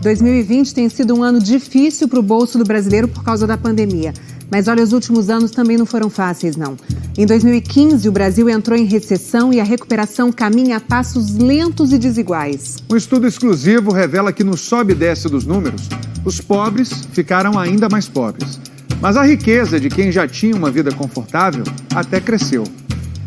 2020 tem sido um ano difícil para o bolso do brasileiro por causa da pandemia. Mas olha, os últimos anos também não foram fáceis, não. Em 2015, o Brasil entrou em recessão e a recuperação caminha a passos lentos e desiguais. Um estudo exclusivo revela que no sobe e desce dos números, os pobres ficaram ainda mais pobres. Mas a riqueza de quem já tinha uma vida confortável até cresceu.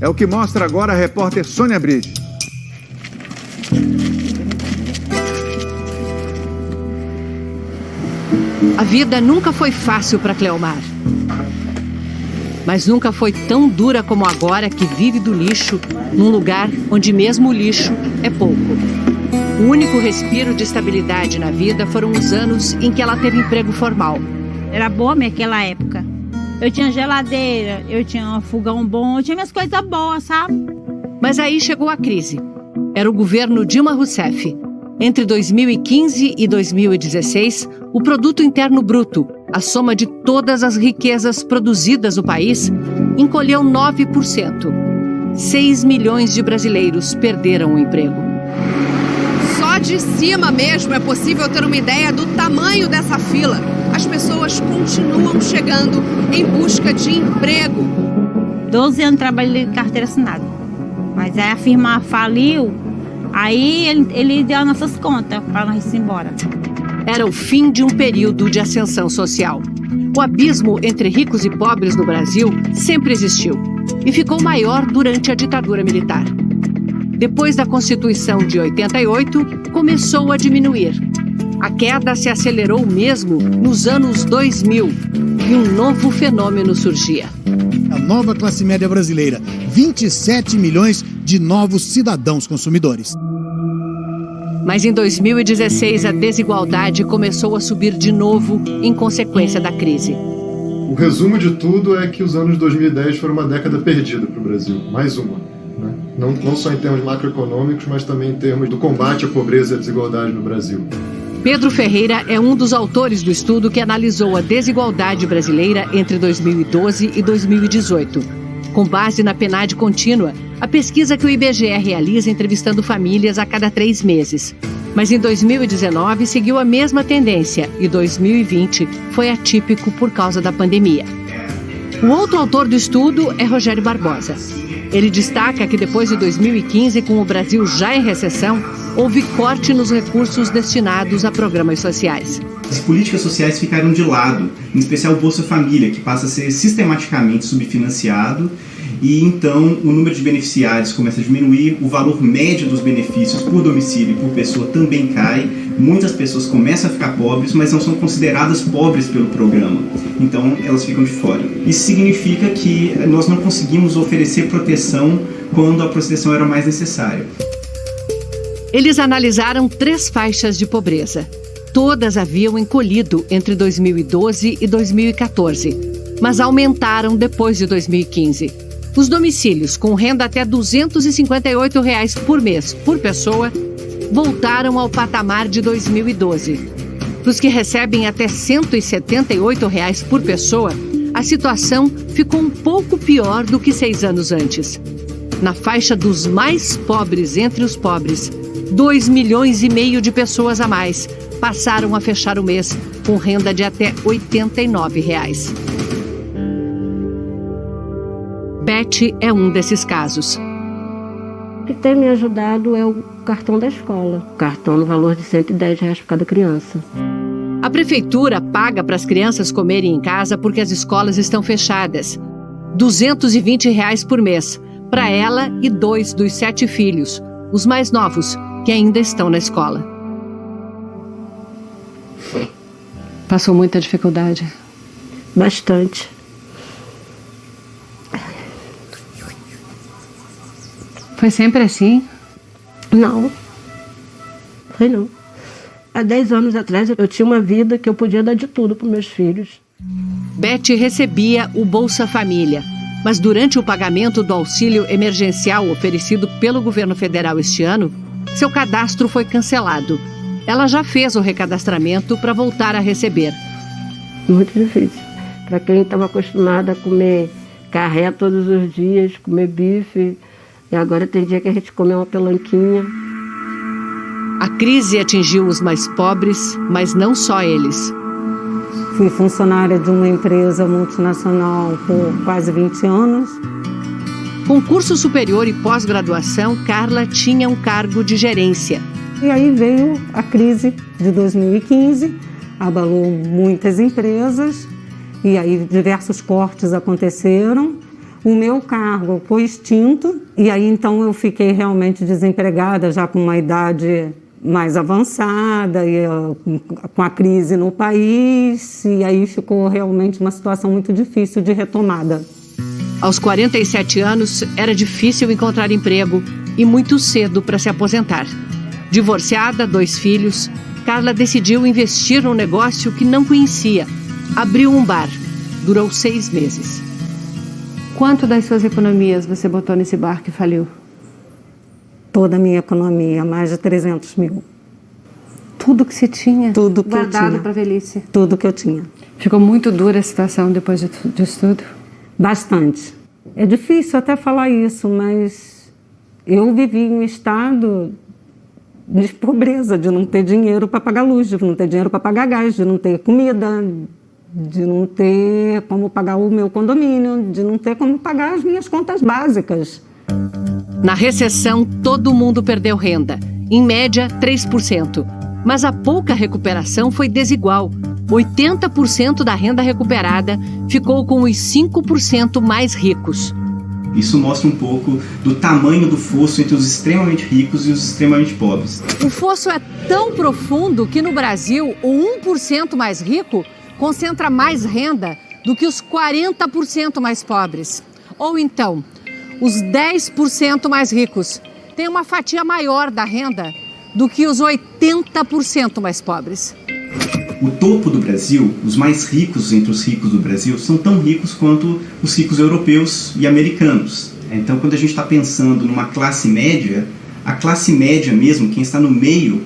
É o que mostra agora a repórter Sônia Bride. A vida nunca foi fácil para Cleomar. Mas nunca foi tão dura como agora, que vive do lixo, num lugar onde mesmo o lixo é pouco. O único respiro de estabilidade na vida foram os anos em que ela teve emprego formal. Era boa naquela época. Eu tinha geladeira, eu tinha um fogão bom, eu tinha minhas coisas boas, sabe? Mas aí chegou a crise. Era o governo Dilma Rousseff. Entre 2015 e 2016, o Produto Interno Bruto, a soma de todas as riquezas produzidas no país, encolheu 9%. 6 milhões de brasileiros perderam o emprego. Só de cima mesmo é possível ter uma ideia do tamanho dessa fila. As pessoas continuam chegando em busca de emprego. 12 anos trabalhei de carteira assinada. Mas aí a firma faliu, aí ele deu as nossas contas para nós ir embora. Era o fim de um período de ascensão social. O abismo entre ricos e pobres no Brasil sempre existiu e ficou maior durante a ditadura militar. Depois da Constituição de 88, começou a diminuir. A queda se acelerou mesmo nos anos 2000 e um novo fenômeno surgia. A nova classe média brasileira, 27 milhões de novos cidadãos consumidores. Mas em 2016, a desigualdade começou a subir de novo em consequência da crise. O resumo de tudo é que os anos de 2010 foram uma década perdida para o Brasil, mais uma. Né? Não só em termos macroeconômicos, mas também em termos do combate à pobreza e à desigualdade no Brasil. Pedro Ferreira é um dos autores do estudo que analisou a desigualdade brasileira entre 2012 e 2018. Com base na PNAD contínua, a pesquisa que o IBGE realiza entrevistando famílias a cada 3 meses. Mas em 2019 seguiu a mesma tendência e 2020 foi atípico por causa da pandemia. O outro autor do estudo é Rogério Barbosa. Ele destaca que depois de 2015, com o Brasil já em recessão, houve corte nos recursos destinados a programas sociais. As políticas sociais ficaram de lado, em especial o Bolsa Família, que passa a ser sistematicamente subfinanciado, e então o número de beneficiários começa a diminuir, o valor médio dos benefícios por domicílio e por pessoa também cai, muitas pessoas começam a ficar pobres, mas não são consideradas pobres pelo programa, então elas ficam de fora. Isso significa que nós não conseguimos oferecer proteção quando a proteção era mais necessária. Eles analisaram 3 faixas de pobreza. Todas haviam encolhido entre 2012 e 2014, mas aumentaram depois de 2015. Os domicílios com renda até R$ 258 por mês por pessoa voltaram ao patamar de 2012. Para os que recebem até R$ 178 por pessoa, a situação ficou um pouco pior do que 6 anos antes. Na faixa dos mais pobres entre os pobres, 2,5 milhões de pessoas a mais passaram a fechar o mês com renda de até R$ 89. Beth é um desses casos. O que tem me ajudado é o cartão da escola. Cartão no valor de R$ 110 por cada criança. A prefeitura paga para as crianças comerem em casa porque as escolas estão fechadas. R$ 220 por mês, para ela e 2 dos 7 filhos, os mais novos, que ainda estão na escola. Passou muita dificuldade? Bastante. Foi sempre assim? Não. Foi não. Há 10 anos atrás eu tinha uma vida que eu podia dar de tudo para meus filhos. Beth recebia o Bolsa Família, mas durante o pagamento do auxílio emergencial oferecido pelo governo federal este ano, seu cadastro foi cancelado. Ela já fez o recadastramento para voltar a receber. Muito difícil. Para quem estava acostumado a comer carré todos os dias, comer bife, e agora tem dia que a gente come uma pelanquinha. A crise atingiu os mais pobres, mas não só eles. Fui funcionária de uma empresa multinacional por quase 20 anos. Com curso superior e pós-graduação, Carla tinha um cargo de gerência. E aí veio a crise de 2015, abalou muitas empresas e aí diversos cortes aconteceram. O meu cargo foi extinto e aí então eu fiquei realmente desempregada, já com uma idade mais avançada e com a crise no país, e aí ficou realmente uma situação muito difícil de retomada. Aos 47 anos, era difícil encontrar emprego e muito cedo para se aposentar. Divorciada, 2 filhos, Carla decidiu investir num negócio que não conhecia. Abriu um bar. Durou 6 meses. Quanto das suas economias você botou nesse bar que faliu? Toda a minha economia, mais de 300 mil. Tudo que você tinha? Tudo que guardado eu tinha. Guardado para velhice? Tudo que eu tinha. Ficou muito dura a situação depois disso tudo? Bastante. É difícil até falar isso, mas eu vivi em um estado de pobreza, de não ter dinheiro para pagar luz, de não ter dinheiro para pagar gás, de não ter comida, de não ter como pagar o meu condomínio, de não ter como pagar as minhas contas básicas. Na recessão, todo mundo perdeu renda, em média 3%. Mas a pouca recuperação foi desigual. 80% da renda recuperada ficou com os 5% mais ricos. Isso mostra um pouco do tamanho do fosso entre os extremamente ricos e os extremamente pobres. O fosso é tão profundo que no Brasil, o 1% mais rico concentra mais renda do que os 40% mais pobres. Ou então, os 10% mais ricos têm uma fatia maior da renda do que os 80% mais pobres. O topo do Brasil, os mais ricos entre os ricos do Brasil, são tão ricos quanto os ricos europeus e americanos. Então, quando a gente está pensando numa classe média, a classe média mesmo, quem está no meio,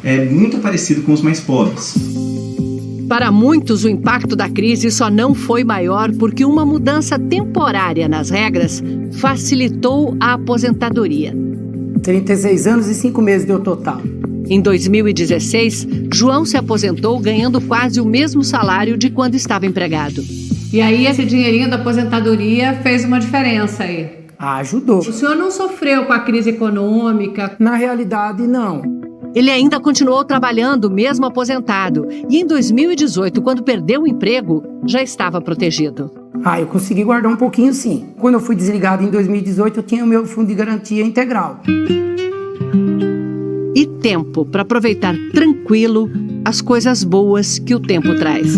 é muito parecido com os mais pobres. Para muitos, o impacto da crise só não foi maior porque uma mudança temporária nas regras facilitou a aposentadoria. 36 anos e 5 meses deu total. Em 2016, João se aposentou ganhando quase o mesmo salário de quando estava empregado. E aí esse dinheirinho da aposentadoria fez uma diferença aí? Ajudou. O senhor não sofreu com a crise econômica? Na realidade, não. Ele ainda continuou trabalhando, mesmo aposentado. E em 2018, quando perdeu o emprego, já estava protegido. Eu consegui guardar um pouquinho, sim. Quando eu fui desligado em 2018, eu tinha o meu fundo de garantia integral. E tempo para aproveitar tranquilo as coisas boas que o tempo traz.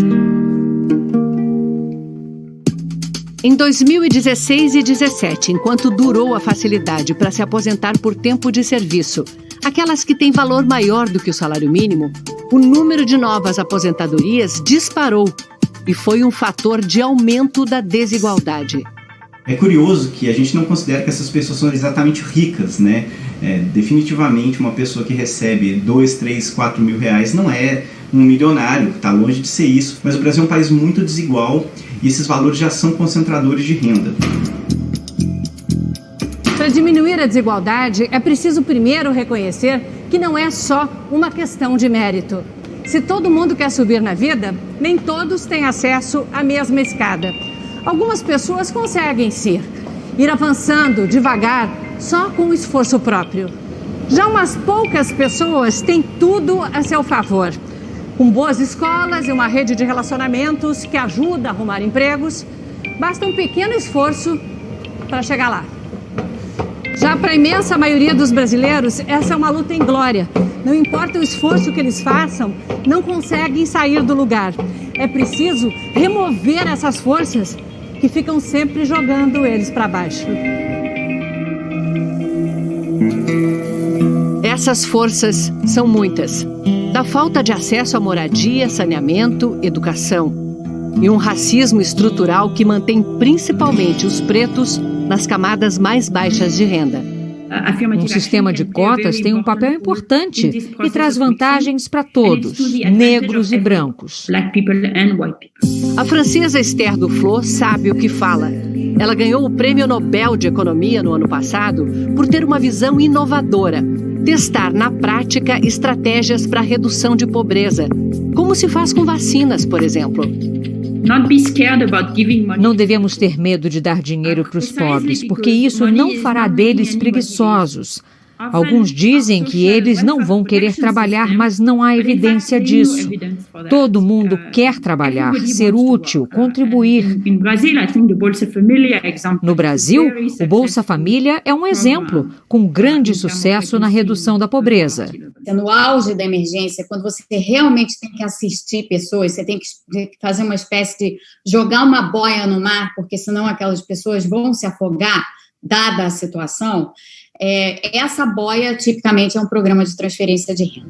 Em 2016 e 2017, enquanto durou a facilidade para se aposentar por tempo de serviço, aquelas que têm valor maior do que o salário mínimo, o número de novas aposentadorias disparou e foi um fator de aumento da desigualdade. É curioso que a gente não considera que essas pessoas são exatamente ricas, né? Definitivamente uma pessoa que recebe 2, 3, 4 mil reais não é um milionário, está longe de ser isso. Mas o Brasil é um país muito desigual e esses valores já são concentradores de renda. Para diminuir a desigualdade, é preciso primeiro reconhecer que não é só uma questão de mérito. Se todo mundo quer subir na vida, nem todos têm acesso à mesma escada. Algumas pessoas conseguem sim ir avançando devagar, só com esforço próprio. Já umas poucas pessoas têm tudo a seu favor. Com boas escolas e uma rede de relacionamentos que ajuda a arrumar empregos, basta um pequeno esforço para chegar lá. Já para a imensa maioria dos brasileiros, essa é uma luta inglória. Não importa o esforço que eles façam, não conseguem sair do lugar. É preciso remover essas forças que ficam sempre jogando eles para baixo. Essas forças são muitas. Da falta de acesso à moradia, saneamento, educação. E um racismo estrutural que mantém principalmente os pretos nas camadas mais baixas de renda. Um sistema de cotas tem um papel importante e traz vantagens para todos, negros e brancos. A francesa Esther Duflo sabe o que fala. Ela ganhou o Prêmio Nobel de Economia no ano passado por ter uma visão inovadora. testar na prática estratégias para redução de pobreza, como se faz com vacinas, por exemplo. Não devemos ter medo de dar dinheiro para os pobres, porque isso não fará deles preguiçosos. Alguns dizem que eles não vão querer trabalhar, mas não há evidência disso. Todo mundo quer trabalhar, ser útil, contribuir. No Brasil, o Bolsa Família é um exemplo, com grande sucesso na redução da pobreza. No auge da emergência, quando você realmente tem que assistir pessoas, você tem que fazer uma espécie de jogar uma boia no mar, porque senão aquelas pessoas vão se afogar, dada a situação. Essa boia, tipicamente, é um programa de transferência de renda.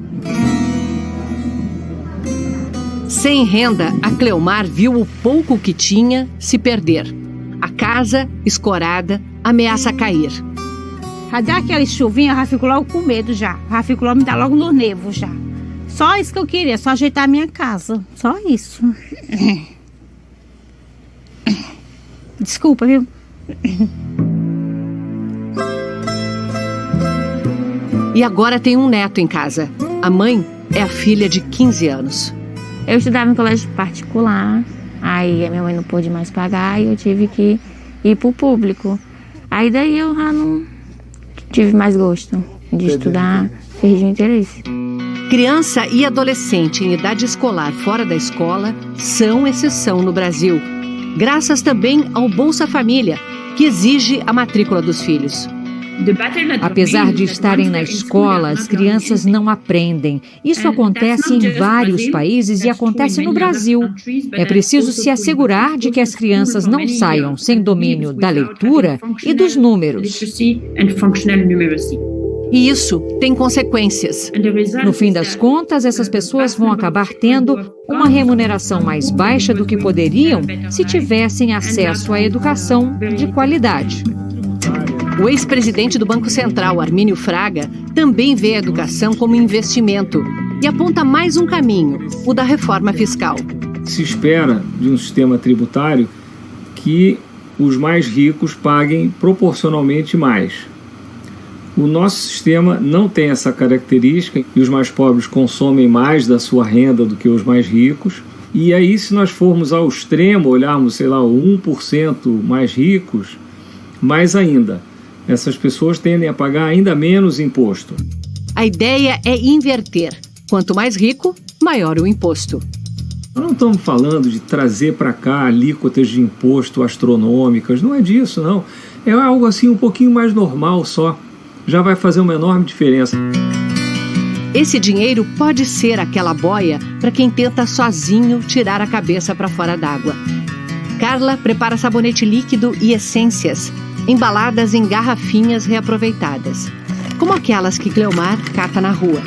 Sem renda, a Cleomar viu o pouco que tinha se perder. A casa, escorada, ameaça cair. Cadê aquela chuvinha? Já fico logo com medo já. Já fico logo, me dá logo no nervo já. Só isso que eu queria, só ajeitar a minha casa. Só isso. Desculpa, viu? E agora tem um neto em casa. A mãe é a filha de 15 anos. Eu estudava em colégio particular, aí a minha mãe não pôde mais pagar e eu tive que ir para o público. Aí daí eu já não tive mais gosto de estudar, perdi o interesse. Criança e adolescente em idade escolar fora da escola são exceção no Brasil. Graças também ao Bolsa Família, que exige a matrícula dos filhos. Apesar de estarem na escola, as crianças não aprendem. Isso acontece em vários países e acontece no Brasil. É preciso se assegurar de que as crianças não saiam sem domínio da leitura e dos números. E isso tem consequências. No fim das contas, essas pessoas vão acabar tendo uma remuneração mais baixa do que poderiam se tivessem acesso à educação de qualidade. O ex-presidente do Banco Central, Armínio Fraga, também vê a educação como investimento e aponta mais um caminho, o da reforma fiscal. Se espera de um sistema tributário que os mais ricos paguem proporcionalmente mais. O nosso sistema não tem essa característica e os mais pobres consomem mais da sua renda do que os mais ricos. E aí, se nós formos ao extremo, olharmos, sei lá, o 1% mais ricos, mais ainda, essas pessoas tendem a pagar ainda menos imposto. A ideia é inverter. Quanto mais rico, maior o imposto. Nós não estamos falando de trazer para cá alíquotas de imposto astronômicas, não é disso, não. É algo assim um pouquinho mais normal só. Já vai fazer uma enorme diferença. Esse dinheiro pode ser aquela boia para quem tenta sozinho tirar a cabeça para fora d'água. Carla prepara sabonete líquido e essências, embaladas em garrafinhas reaproveitadas, como aquelas que Cleomar cata na rua.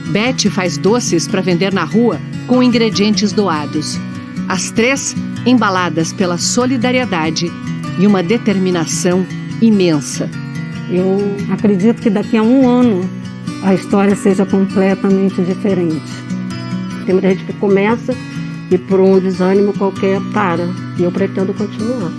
Beth faz doces para vender na rua com ingredientes doados. As três embaladas pela solidariedade e uma determinação imensa. Eu acredito que daqui a um ano a história seja completamente diferente. Tem muita gente que começa e por um desânimo qualquer para. E eu pretendo continuar.